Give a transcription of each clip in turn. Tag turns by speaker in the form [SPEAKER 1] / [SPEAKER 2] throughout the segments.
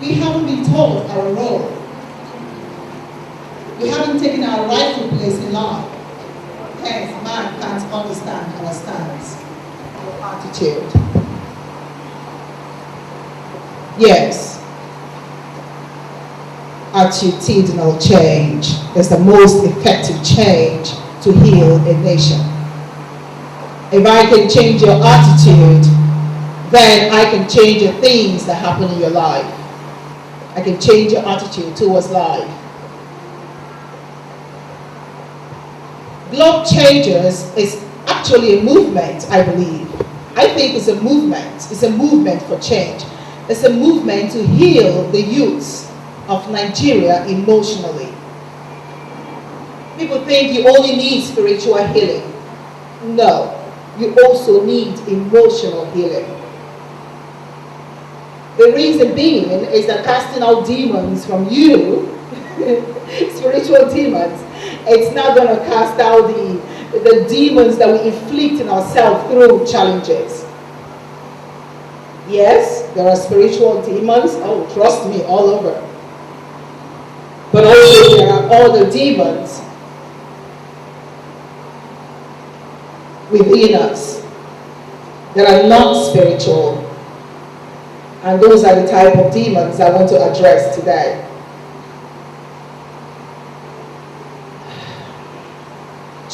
[SPEAKER 1] We haven't been told our role. We haven't taken our rightful place in life. Hence, man can't understand our stance, our attitude. Yes, attitudinal change is the most effective change to heal a nation. If I can change your attitude, then I can change the things that happen in your life. I can change your attitude towards life. Globe Changers is actually a movement, I believe. I think it's a movement. It's a movement for change. It's a movement to heal the youths of Nigeria emotionally. People think you only need spiritual healing. No, you also need emotional healing. The reason being is that casting out demons from you, spiritual demons, it's not going to cast out the demons that we inflict in ourselves through challenges. Yes, there are spiritual demons, oh, trust me, all over. But also there are other demons within us that are not spiritual. And those are the type of demons I want to address today.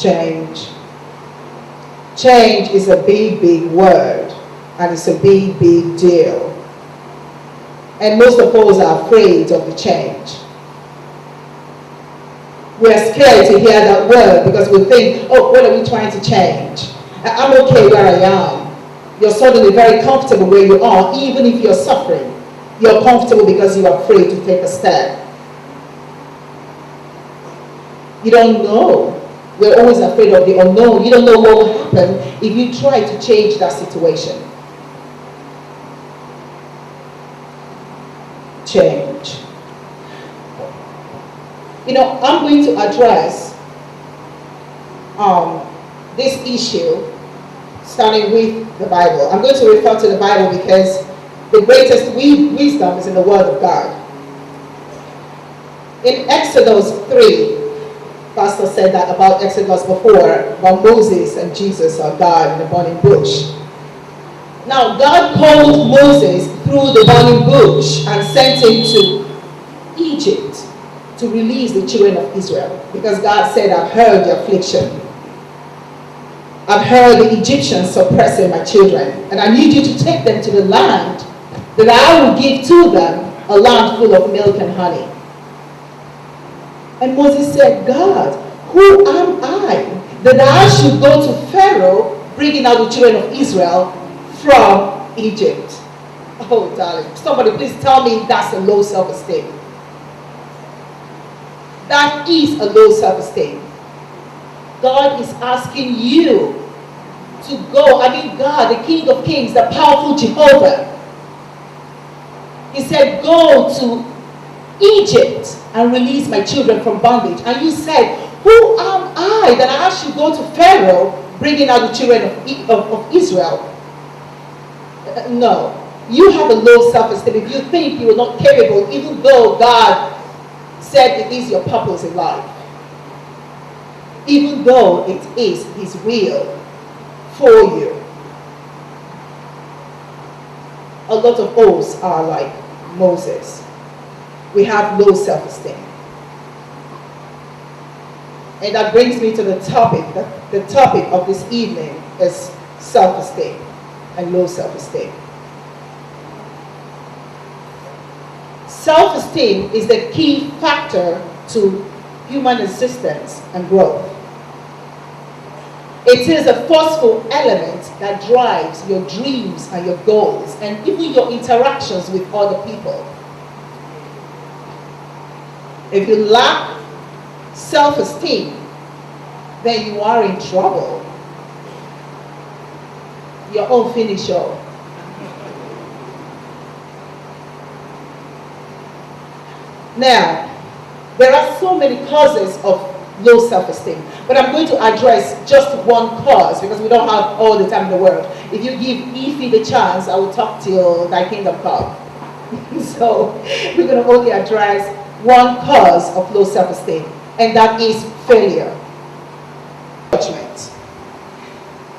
[SPEAKER 1] Change. Change is a big, big word, and it's a big, big deal. And most of us are afraid of the change. We are scared to hear that word because we think, oh, what are we trying to change? I'm okay where I am. You're suddenly very comfortable where you are, even if you're suffering. You're comfortable because you're afraid to take a step. You don't know. We're always afraid of the unknown. You don't know what will happen if you try to change that situation. Change. You know, I'm going to address this issue starting with the Bible. I'm going to refer to the Bible because the greatest wisdom is in the Word of God. In Exodus 3, Pastor said that about Exodus before, about Moses and Jesus or God in the burning bush. Now, God called Moses through the burning bush and sent him to Egypt to release the children of Israel. Because God said, I've heard the affliction. I've heard the Egyptians suppressing my children. And I need you to take them to the land that I will give to them, a land full of milk and honey. And Moses said, God, who am I that I should go to Pharaoh, bringing out the children of Israel from Egypt? Oh, darling, somebody please tell me that's a low self-esteem. That is a low self-esteem. God is asking you to go. I mean, God, the King of Kings, the powerful Jehovah. He said, go to Egypt and release my children from bondage. And you said, who am I that I should go to Pharaoh, bringing out the children of Israel? No. You have a low self-esteem if you think you are not capable, even though God said it is your purpose in life. Even though it is His will for you. A lot of us are like Moses. We have low self-esteem. And that brings me to the topic. The topic of this evening is self-esteem and low self-esteem. Self-esteem is the key factor to human existence and growth. It is a forceful element that drives your dreams and your goals and even your interactions with other people. If you lack self-esteem, then you are in trouble. Your own finisher. Now, there are so many causes of low self-esteem, but I'm going to address just one cause because we don't have all the time in the world. If you give Eeefy the chance, I will talk till thy kingdom come. So we're going to only address one cause of low self-esteem, and that is failure. Judgment.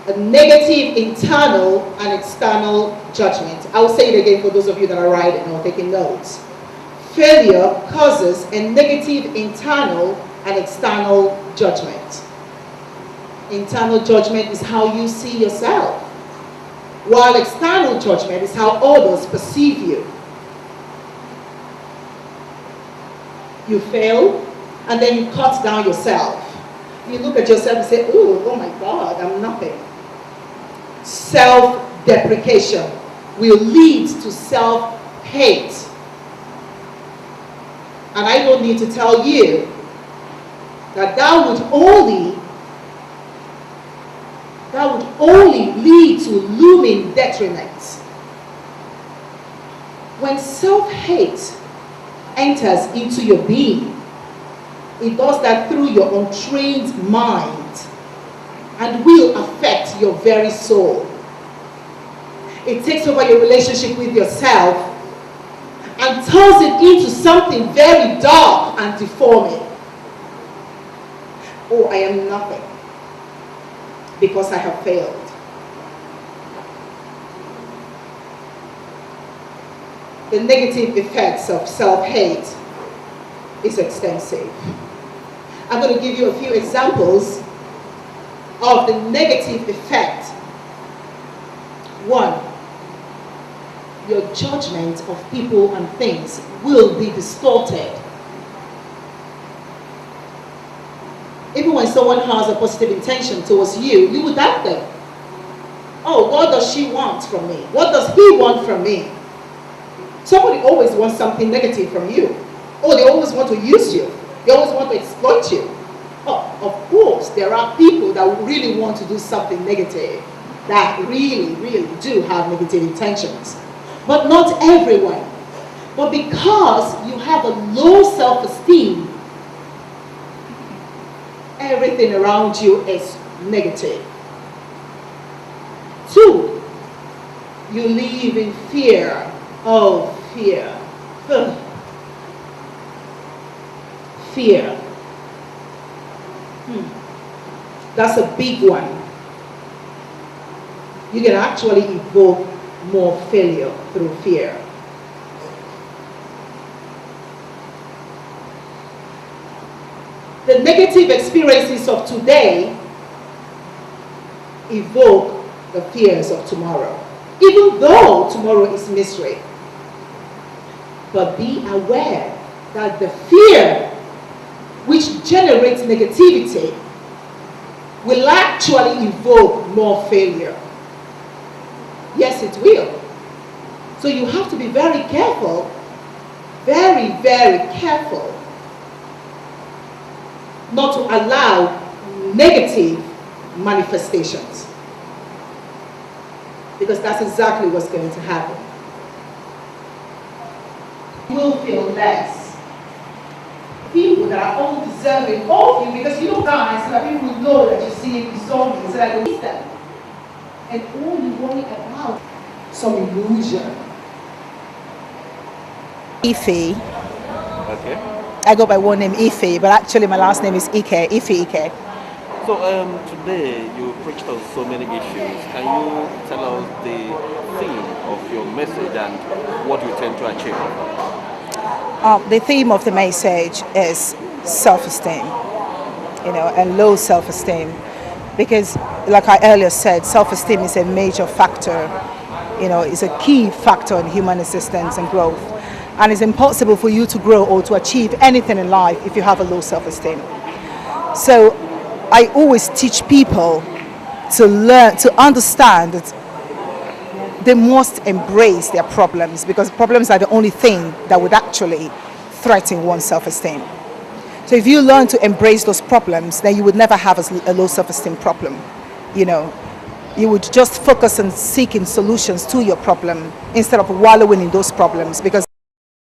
[SPEAKER 1] A negative internal and external judgment. I will say it again for those of you that are writing or taking notes. Failure causes a negative internal and external judgment. Internal judgment is how you see yourself, while external judgment is how others perceive you. You fail, and then you cut down yourself. You look at yourself and say, oh my God, I'm nothing. Self-deprecation will lead to self-hate. And I don't need to tell you that would only lead to looming detriment. When self-hate enters into your being, it does that through your untrained mind and will affect your very soul. It takes over your relationship with yourself and turns it into something very dark and deforming. Oh, I am nothing because I have failed. The negative effects of self-hate is extensive. I'm going to give you a few examples of the negative effect. One, your judgment of people and things will be distorted. Even when someone has a positive intention towards you, you would doubt them. Oh, what does she want from me? What does he want from me? Somebody always wants something negative from you. Oh, they always want to use you. They always want to exploit you. Oh, of course, there are people that really want to do something negative, that really, really do have negative intentions. But not everyone. But because you have a low self-esteem, everything around you is negative. Two, you live in fear. Oh, fear. Ugh. Fear. That's a big one. You can actually evoke more failure through fear. The negative experiences of today evoke the fears of tomorrow, even though tomorrow is mystery. But be aware that the fear which generates negativity will actually evoke more failure. Yes, it will. So you have to be very careful, very, very careful, not to allow negative manifestations. Because that's exactly what's going to happen. You will feel less. People that are undeserving of you, because you guys, so that people will know that you're seeing these zombies, so that they them. And all you worry about some illusion.
[SPEAKER 2] Eeefy.
[SPEAKER 3] Okay.
[SPEAKER 2] I go by one name Eeefy, but actually my last name is Ike. Eeefy Ike.
[SPEAKER 3] So today you preached on so many issues. Can you tell us the theme of your message and what you tend to achieve?
[SPEAKER 2] The theme of the message is self-esteem. and low self-esteem. Because, like I earlier said, self-esteem is a major factor, is a key factor in human existence and growth. And it's impossible for you to grow or to achieve anything in life if you have a low self-esteem. So I always teach people to learn, to understand that they must embrace their problems, because problems are the only thing that would actually threaten one's self-esteem. So if you learn to embrace those problems, then you would never have a low self-esteem problem. You would just focus on seeking solutions to your problem instead of wallowing in those problems, because